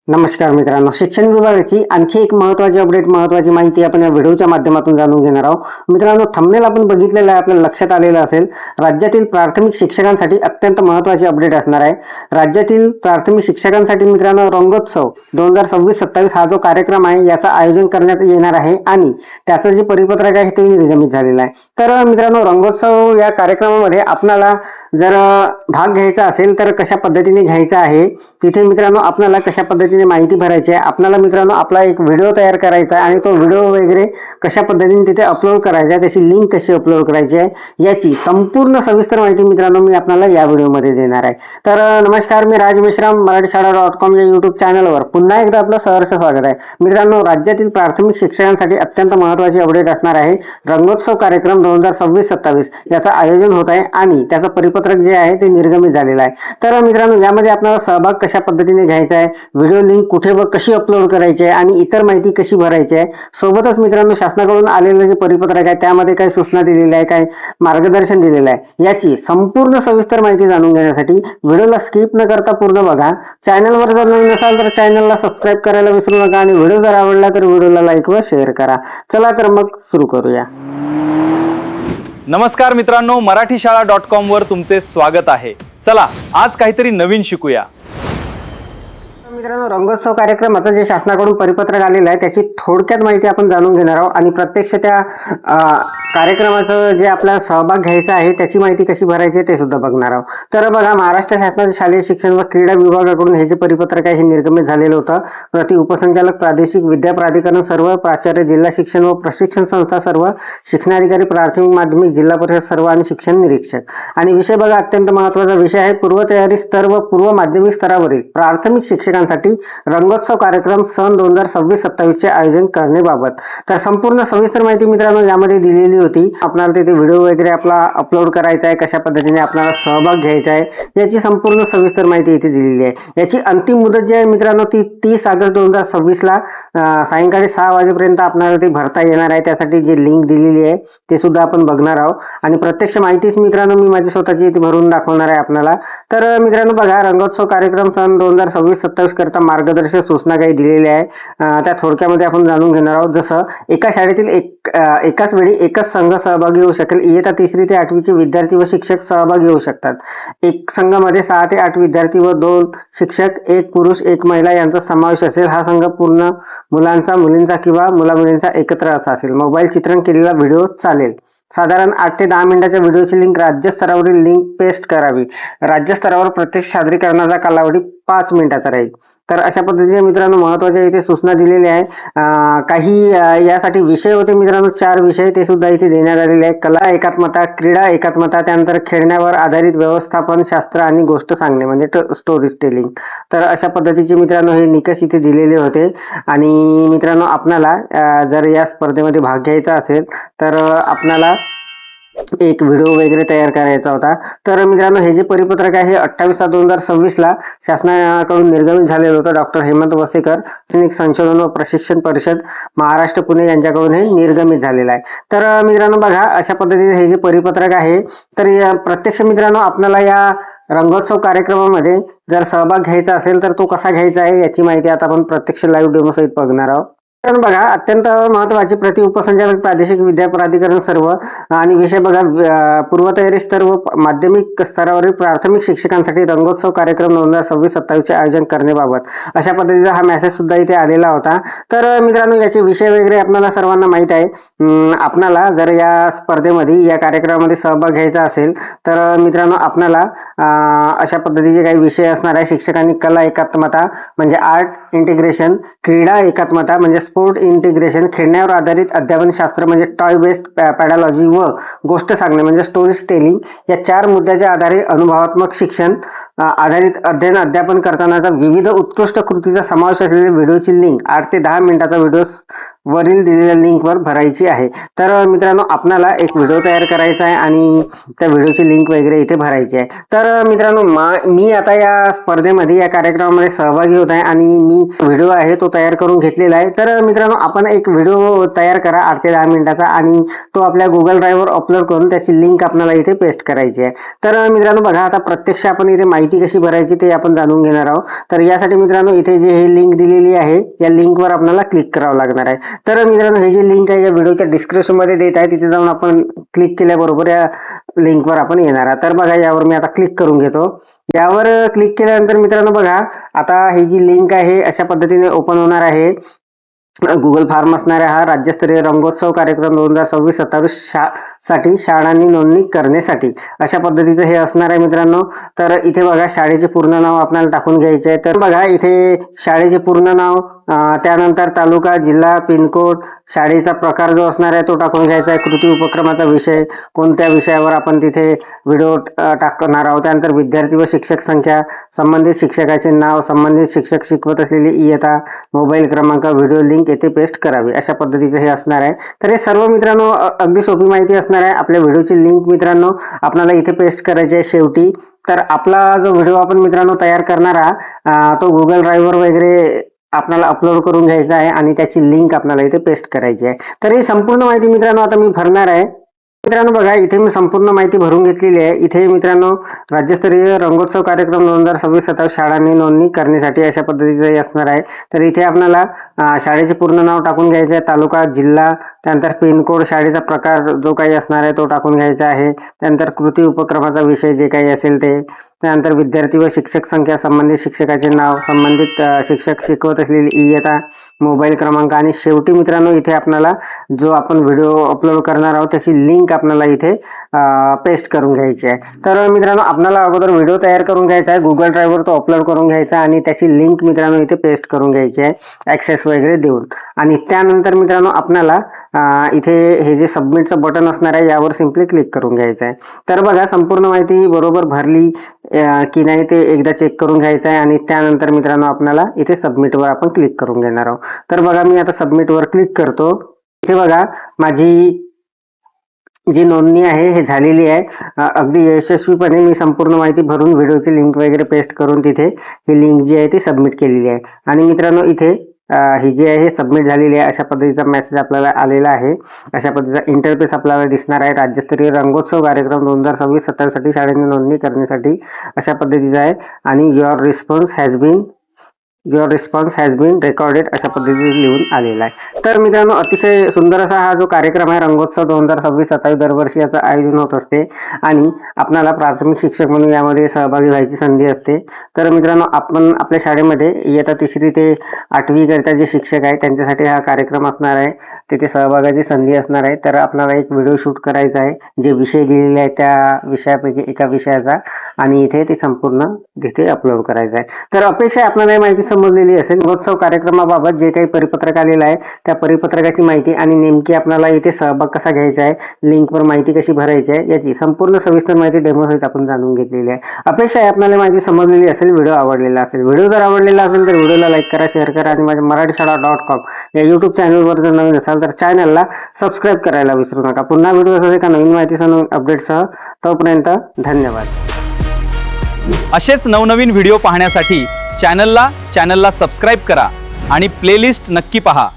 नमस्कार मित्रांनो, शिक्षण विभागाची आणखी एक महत्त्वाची अपडेट, महत्त्वाची माहिती आपण या व्हिडिओच्या माध्यमातून जाणून घेणार आहोत. मित्रांनो, थंबनेल आपण बघितलेलं आहे, आपल्याला लक्षात आलेलं असेल. राज्यातील प्राथमिक शिक्षकांसाठी अत्यंत महत्त्वाची अपडेट असणार आहे. राज्यातील प्राथमिक शिक्षकांसाठी मित्रांनो रंगोत्सव 2026-27 हा जो कार्यक्रम आहे याचं आयोजन करण्यात येणार आहे आणि त्याचं जे परिपत्रक आहे ते निर्गमित झालेलं आहे. तर मित्रांनो, रंगोत्सव या कार्यक्रमामध्ये आपल्याला जर भाग घ्यायचा असेल तर कशा पद्धतीने घ्यायचा आहे, तिथे मित्रांनो आपल्याला कशा पद्धतीने माहिती भरायची आहे, आपल्याला मित्रांनो आपला एक व्हिडिओ तयार करायचा आहे आणि तो व्हिडिओ वगैरे कशा पद्धतीने तिथे अपलोड करायचा आहे, त्याची लिंक कशी अपलोड करायची आहे याची संपूर्ण सविस्तर माहिती मित्रांनो मी आपल्याला या व्हिडिओमध्ये देणार आहे. तर नमस्कार, मी राज मेश्राम, मराठीशाळा.com या युट्यूब चॅनलवर पुन्हा एकदा आपलं सहर्ष स्वागत आहे. मित्रांनो, राज्यातील प्राथमिक शिक्षकांसाठी अत्यंत महत्त्वाची अपडेट असणार आहे. रंगोत्सव कार्यक्रम 2026-27 याचं आयोजन होत आहे आणि त्याचं परिपत्रक जे आहे ते निर्गमित झालेलं आहे. तर मित्रांनो, यामध्ये आपल्याला सहभाग कशा पद्धतीने घ्यायचा आहे, व्हिडिओ लिंक कुठे व कशी अपलोड करायची आहे आणि इतर माहिती कशी भरायची आहे, सोबतच मित्रांनो शासनाकडून आलेलं जे परिपत्रक आहे त्यामध्ये काय सूचना दिलेल्या आहे, काय मार्गदर्शन दिलेलं आहे, याची संपूर्ण सविस्तर माहिती जाणून घेण्यासाठी व्हिडिओला स्किप न करता पूर्ण बघा. चॅनलवर जर नवीन असाल तर चॅनलला सबस्क्राईब करायला विसरू नका आणि व्हिडिओ जर आवडला तर व्हिडिओला लाईक व शेअर करा. चला तर मग सुरू करूया. नमस्कार मित्रांनो, मराठीशाळा.com वर तुमचे स्वागत आहे. चला आज काहीतरी नवीन शिकूया. मित्रांनो, रंगोत्सव कार्यक्रमाचं जे शासनाकडून परिपत्रक आलेलं आहे त्याची थोडक्यात माहिती आपण जाणून घेणार आहोत आणि प्रत्यक्ष त्या कार्यक्रमाचं जे आपल्याला सहभाग घ्यायचा आहे त्याची माहिती कशी भरायची आहे ते सुद्धा बघणार आहोत. तर बघा, महाराष्ट्र शासनाच्या शालेय शिक्षण व क्रीडा विभागाकडून हे जे परिपत्रक आहे हे निर्गमित झालेलं होतं. प्रति उपसंचालक, प्रादेशिक विद्या प्राधिकरण सर्व, प्राचार्य, जिल्हा शिक्षण व प्रशिक्षण संस्था सर्व, शिक्षणाधिकारी प्राथमिक, माध्यमिक, जिल्हा परिषद सर्व आणि शिक्षण निरीक्षक. आणि विषय बघा, अत्यंत महत्त्वाचा विषय आहे. पूर्वतयारी स्तर व पूर्व माध्यमिक स्तरावरील प्राथमिक शिक्षकांसाठी रंगोत्सव कार्यक्रम सन 2026-27 चे आयोजन करण्याबाबत. तर संपूर्ण सविस्तर माहिती मित्रांनो यामध्ये दिलेली होती. आपल्याला तिथे व्हिडिओ वगैरे आपला अपलोड करायचा आहे, कशा पद्धतीने आपल्याला सहभाग घ्यायचा आहे याची संपूर्ण सविस्तर माहिती इथे दिलेली आहे. याची अंतिम मुदत जी आहे मित्रांनो ती 30 ऑगस्ट 2026 ला सायंकाळी 6 वाजेपर्यंत आपल्याला ती भरता येणार आहे. त्यासाठी जी लिंक दिलेली आहे ते सुद्धा आपण बघणार आहोत आणि प्रत्यक्ष माहितीच मित्रांनो मी माझी स्वतःची इथे भरून दाखवणार आहे आपल्याला. तर मित्रांनो बघा, रंगोत्सव कार्यक्रम सन 2026-27 करता मार्गदर्शक सूचना काही दिलेल्या आहे, त्या थोडक्यामध्ये आपण जाणून घेणार आहोत. जसं एका शाळेतील एकाच वेळी एकच संघ सहभागी होऊ शकेल. इयत्ता 3री ते 8वीचे विद्यार्थी व शिक्षक सहभागी होऊ शकतात. एक संघामध्ये 6 ते 8 विद्यार्थी व 2 शिक्षक, 1 पुरुष 1 महिला यांचा समावेश असेल. हा संघ पूर्ण मुलांचा, मुलींचा किंवा मुला-मुलींचा एकत्र असा असेल. मोबाईल चित्रण केलेला व्हिडिओ चालेल. साधारण 8 ते 10 मिनिटाच्या व्हिडिओची लिंक राज्यस्तरावरील लिंक पेस्ट करावी. राज्यस्तरावर प्रत्यक्ष सादरीकरणाचा कालावधी 5 मिनिटाचा राहील. तर अशा पद्धतीने मित्रांनो महत्त्वाच्या इथे सूचना दिलेल्या आहे. काही यासाठी विषय होते मित्रांनो, 4 विषय ते सुद्धा इथे देण्यात आलेले आहे. कला एकात्मता, क्रीडा एकात्मता, त्यानंतर खेळण्यावर आधारित व्यवस्थापन शास्त्र आणि गोष्ट सांगणे म्हणजे स्टोरी टेलिंग. तर अशा पद्धतीचे मित्रांनो हे निकष इथे दिलेले होते. आणि मित्रांनो आपल्याला जर या स्पर्धेमध्ये भाग घ्यायचा असेल तर आपल्याला एक व्हिडिओ वगैरे तयार करायचा होता. तर मित्रांनो हे जे परिपत्रक आहे 28/7/2026 ला शासनाकडून निर्गमित झालेलं होतं. डॉक्टर हेमंत वसेकर, शैक्षणिक संशोधन व प्रशिक्षण परिषद, महाराष्ट्र, पुणे यांच्याकडून हे निर्गमित झालेलं आहे. तर मित्रांनो बघा, अशा पद्धतीने हे जे परिपत्रक आहे तर प्रत्यक्ष मित्रांनो आपल्याला या रंगोत्सव कार्यक्रमामध्ये जर सहभाग घ्यायचा असेल तर तो कसा घ्यायचा आहे याची माहिती आता आपण प्रत्यक्ष लाईव्ह डेमो सहित बघणार आहोत. बघा, अत्यंत महत्वाची प्रति उपसंचालक, प्रादेशिक विद्या प्राधिकरण सर्व आणि विषय बघा, पूर्वतयारी स्तर व माध्यमिक स्तरावरील प्राथमिक शिक्षकांसाठी रंगोत्सव कार्यक्रम 2026-27 चे आयोजन करण्याबाबत. अशा पद्धतीचा हा मेसेज सुद्धा इथे आलेला होता. तर मित्रांनो याचे विषय वगैरे आपल्याला सर्वांना माहित आहे. आपल्याला जर या स्पर्धेमध्ये या कार्यक्रमामध्ये सहभाग घ्यायचा असेल तर मित्रांनो आपल्याला अशा पद्धतीचे काही विषय असणार आहे. शिक्षकांनी कला एकात्मता म्हणजे आर्ट इंटिग्रेशन, क्रीडा एकात्मता म्हणजे स्पोर्ट इंटिग्रेशन, खेळण्यावर आधारित अध्यापन शास्त्र म्हणजे टॉय बेस्ड पॅडॉलॉजी व गोष्ट सांगणे म्हणजे स्टोरी टेलिंग या 4 मुद्द्याच्या आधारे अनुभवात्मक शिक्षण आधारित अध्ययन अध्यापन करतानाचा विविध उत्कृष्ट कृतीचा समावेश असलेल्या व्हिडिओची लिंक 8 ते 10 मिनिटाचा व्हिडिओ वरील दिलेल्या लिंकवर भरायची आहे. तर मित्रांनो आपल्याला एक व्हिडिओ तयार करायचा आहे आणि त्या व्हिडिओची लिंक वगैरे इथे भरायची आहे. तर मित्रांनो मी आता या स्पर्धेमध्ये या कार्यक्रमामध्ये सहभागी होत आहे आणि मी व्हिडिओ आहे तो तयार करून घेतलेला आहे. तर मित्रांनो आपण एक व्हिडिओ तयार करा 8 ते 10 मिनिटाचा आणि तो आपल्या गुगल ड्राईव्हवर अपलोड करून त्याची लिंक आपल्याला इथे पेस्ट करायची आहे. तर मित्रांनो बघा, आता प्रत्यक्ष आपण इथे माहिती माहिती कशी भरायची ते आपण जाणून घेणार आहोत. तर यासाठी मित्रांनो इथे जे हे लिंक दिलेली आहे या लिंकवर आपल्याला क्लिक करावं लागणार आहे. तर मित्रांनो हे जे लिंक आहे या व्हिडिओच्या डिस्क्रिप्शनमध्ये देत आहे, तिथे जाऊन आपण क्लिक केल्याबरोबर या लिंकवर आपण येणार आहे. तर बघा यावर मी आता क्लिक करून घेतो. यावर क्लिक केल्यानंतर मित्रांनो बघा आता ही जी लिंक आहे अशा पद्धतीने ओपन होणार आहे. गुगल फॉर्म असणारा हा राज्यस्तरीय रंगोत्सव कार्यक्रम 2026-27 साठी शाळांनी नोंदणी करण्यासाठी अशा पद्धतीचं हे असणार आहे मित्रांनो. तर इथे बघा शाळेचे पूर्ण नाव आपल्याला टाकून घ्यायचे आहे. तर बघा इथे शाळेचे पूर्ण नाव, त्यानंतर तालुका, जिल्हा, पिनकोड, शाळेचा प्रकार जो असणार आहे तो टाकून घ्यायचा आहे. कृती उपक्रमाचा विषय, कोणत्या विषयावर आपण तिथे व्हिडिओ टाकणार आहोत. त्यानंतर विद्यार्थी व शिक्षक संख्या, संबंधित शिक्षकाचे नाव, संबंधित शिक्षक शिकवत असलेली इयत्ता, मोबाईल क्रमांक, व्हिडिओ लिंक येथे पेस्ट करावी अशा पद्धतीचं हे असणार आहे. तर हे सर्व मित्रांनो अगदी सोपी माहिती असणार आहे. आपल्या व्हिडिओची लिंक मित्रांनो आपल्याला इथे पेस्ट करायची आहे शेवटी. तर आपला जो व्हिडिओ आपण मित्रांनो तयार करणारा तो गुगल ड्राईव्हवर वगैरे आपल्याला अपलोड करून घ्यायचा आहे आणि त्याची लिंक आपल्याला इथे पेस्ट करायची आहे. तर ही संपूर्ण माहिती मित्रांनो आता मी भरणार आहे. मित्रांनो बघा इथे मी संपूर्ण माहिती भरून घेतलेली आहे. इथे मित्रांनो राज्यस्तरीय रंगोत्सव कार्यक्रम 2026-27 शाळांनी नोंदणी करण्यासाठी अशा पद्धतीचं हे असणार आहे. तर इथे आपल्याला शाळेचे पूर्ण नाव टाकून घ्यायचं आहे, तालुका, जिल्हा, त्यानंतर पिनकोड, शाळेचा प्रकार जो काही असणार आहे तो टाकून घ्यायचा आहे. त्यानंतर कृती उपक्रमाचा विषय जे काही असेल ते, त्यानंतर विद्यार्थी व शिक्षक संख्या, संबंधित शिक्षकाचे नाव, संबंधित शिक्षक शिकवत असलेली इयत्ता, मोबाईल क्रमांक आणि शेवटी मित्रांनो इथे आपल्याला जो आपण व्हिडिओ अपलोड करणार आहोत त्याची लिंक आपल्याला इथे पेस्ट करून घ्यायची आहे. तर मित्रांनो आपल्याला अगोदर व्हिडिओ तयार करून घ्यायचा आहे, गुगल ड्राईव्हवर तो अपलोड करून घ्यायचा आणि त्याची लिंक मित्रांनो इथे पेस्ट करून घ्यायची आहे ॲक्सेस वगैरे देऊन. आणि त्यानंतर मित्रांनो आपल्याला इथे हे जे सबमिटचं बटन असणार आहे यावर सिम्पली क्लिक करून घ्यायचं आहे. तर बघा संपूर्ण माहिती बरोबर भरली की नाही ते एकदा चेक करून घ्यायचं आहे आणि त्यानंतर मित्रांनो आपल्याला इथे सबमिटवर आपण क्लिक करून घेणार आहोत. तर बघा मी आता सबमिटवर क्लिक करतो. इथे बघा माझी जी नोंदणी आहे हे झालेली आहे. अगदी यशस्वीपणे मी संपूर्ण माहिती भरून व्हिडिओची लिंक वगैरे पेस्ट करून तिथे ही लिंक जी आहे ती सबमिट केलेली आहे. आणि मित्रांनो इथे ही जी आहे सबमिट झालेली आहे अशा पद्धतीचा मेसेज आपल्याला आलेला आहे. अशा पद्धतीचा इंटरफेस आपल्याला दिसणार आहे. राज्यस्तरीय रंगोत्सव कार्यक्रम 2026-27 साठी शाळेने नोंदणी करण्यासाठी अशा पद्धतीचा आहे. आणि your response has been recorded अशा पद्धतीने लिहून आलेला आहे. तर मित्रांनो अतिशय सुंदर असा हा जो कार्यक्रम आहे रंगोत्सव 2026-27 दरवर्षी याचं आयोजन होत असते आणि आपल्याला प्राथमिक शिक्षक म्हणून यामध्ये सहभागी व्हायची संधी असते. तर मित्रांनो आपण आपल्या शाळेमध्ये इयत्ता 3री ते 8वी करिता जे शिक्षक आहेत त्यांच्यासाठी हा कार्यक्रम असणार आहे. तिथे सहभागाची संधी असणार आहे. तर आपल्याला एक व्हिडिओ शूट करायचा आहे, जे विषय दिलेले आहेत त्या विषयापैकी एका विषयाचा, आणि इथे ते संपूर्ण तिथे अपलोड करायचं आहे. तर अपेक्षा आहे आपल्याला माहिती समजलेली असेल. रंगोत्सव कार्यक्रमाबाबत जे काही परिपत्रक आलेलं आहे त्या परिपत्रकाची माहिती आणि नेमकी आपल्याला इथे सहभाग कसा घ्यायचा आहे, लिंकवर माहिती कशी भरायची आहे याची संपूर्ण सविस्तर माहिती डेमो सहित आपण जाणून घेतलेली आहे. अपेक्षा आहे आपल्याला माहिती समजलेली असेल, व्हिडिओ आवडलेला असेल. व्हिडिओ जर आवडलेला असेल तर व्हिडिओला लाईक करा, शेअर करा आणि माझ्या मराठीशाळा.com या यूट्यूब चॅनलवर जर नवीन असाल तर चॅनलला सबस्क्राईब करायला विसरू नका. पुन्हा व्हिडिओ असेल एका नवीन माहितीसह नवीन अपडेटसह. तोपर्यंत धन्यवाद. असेच नवनवीन व्हिडिओ पाहण्यासाठी चॅनलला सबस्क्राईब करा आणि प्लेलिस्ट नक्की पहा.